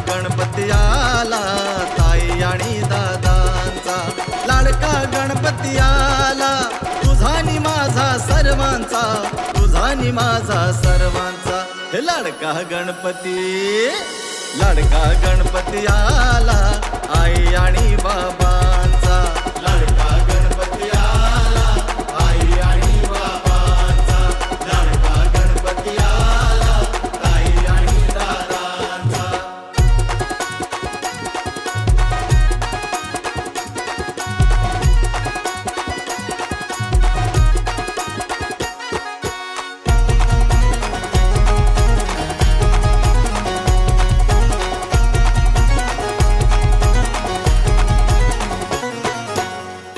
गणपती आला ताई आणि दादांचा, लाडका गणपती आला तुझा नि माझा सर्वांचा, तुझा नि माझा सर्वांचा. हे लाडका गणपती आला आई आणि बाबांचा, लाडका गणपती आला आई आणि बाबांचा, लाडका गणपती आला ताई आणि दादांचा.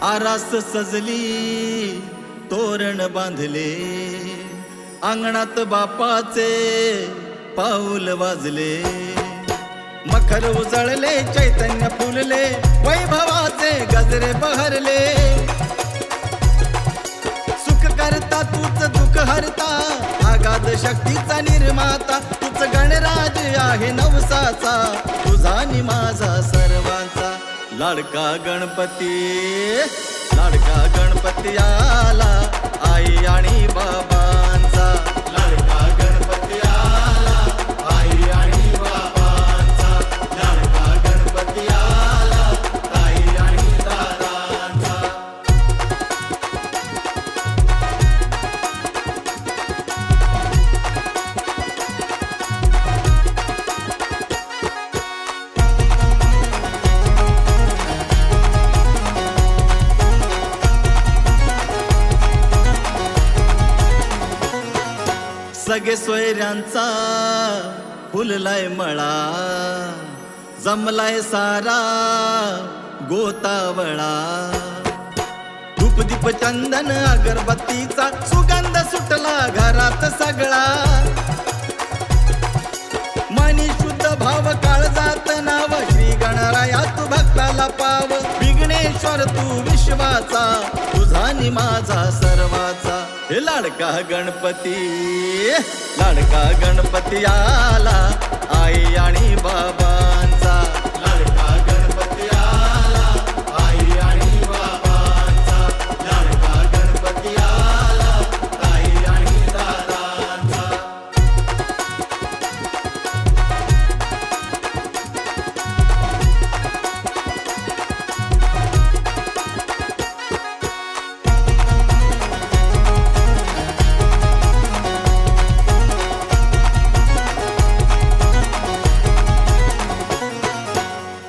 आरास सजली तोरण बांधले, अंगणात बापाचे पाऊल वाजले, मखर उजळले चैतन्य फुलले, वैभवाचे गजरे बहरले. सुख करता तूच दुःख हरता, आगाध शक्तीचा निर्माता, तूच गणराज आहे नवसाचा, तुझा नि माझा सर्वांचा. लाडका गणपती आला आई आणि बाबांचा, लाडका गणपती आला आई आणि बाबांचा, लाडका गणपती आला ताई आणि दादांचा. सगळे सोयऱ्यांचा फुललाय मळा, जमलाय सारा गोतावळा. धूपदीप चंदन अगरबत्तीचा सुगंध सुटला घरात सगळा. मनी शुद्ध भाव काळजात नाव, श्री गणराया तू भक्ताला पाव. विघ्नेश्वर तू विश्वाचा, तुझा नि माझा सर्वाचा. हे लाडका गणपती आला आई आणि बाबांचा, लाडका गणपती आला आई आणि बाबांचा, लाडका गणपती आला ताई आणि दादांचा.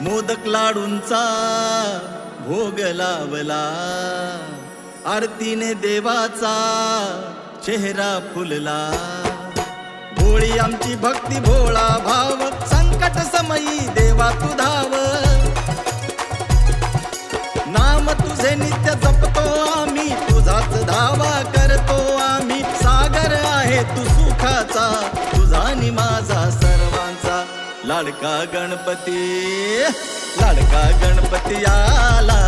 मोदक लाडूंचा भोग लावला, आरतीने देवाचा चेहरा फुलला. भोळी आमची भक्ती भोळा भाव, संकट समयी देवा तू धाव. नाम तुझे नित्य जपतो आम्ही, तुझाच धावा करतो आम्ही. सागर आहे तू सुखाचा, तुझा नि माझा सर्वांचा. लाडका गणपती आला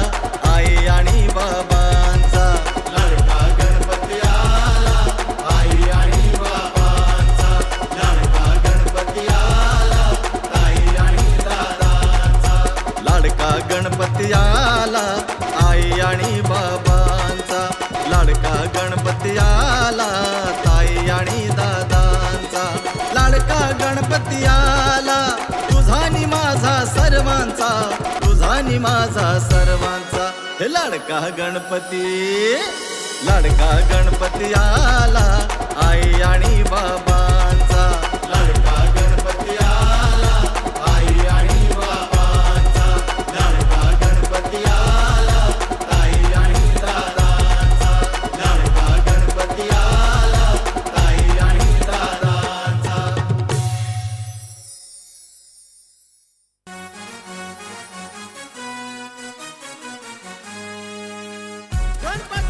आई आणि बाबांचा, लाडका गणपती आला आई आणि बाबांचा, लाडका गणपती आला ताई आणि दादांचा. लाडका गणपती आला आई आणि बाबांचा, लाडका गणपती आला ताई आणि दादांचा. लाडका गणपती आला तुझा नि माझा सर्वांचा, तुझा नि माझा सर्वांचा. हे लाडका गणपती आला आई आणि बाबांचा, लाडका गणपती आला आई आणि बाबांचा, लाडका गणपती आला ताई आणि दादांचा, लाडका गणपती आला ताई आणि दादांचा. गणपती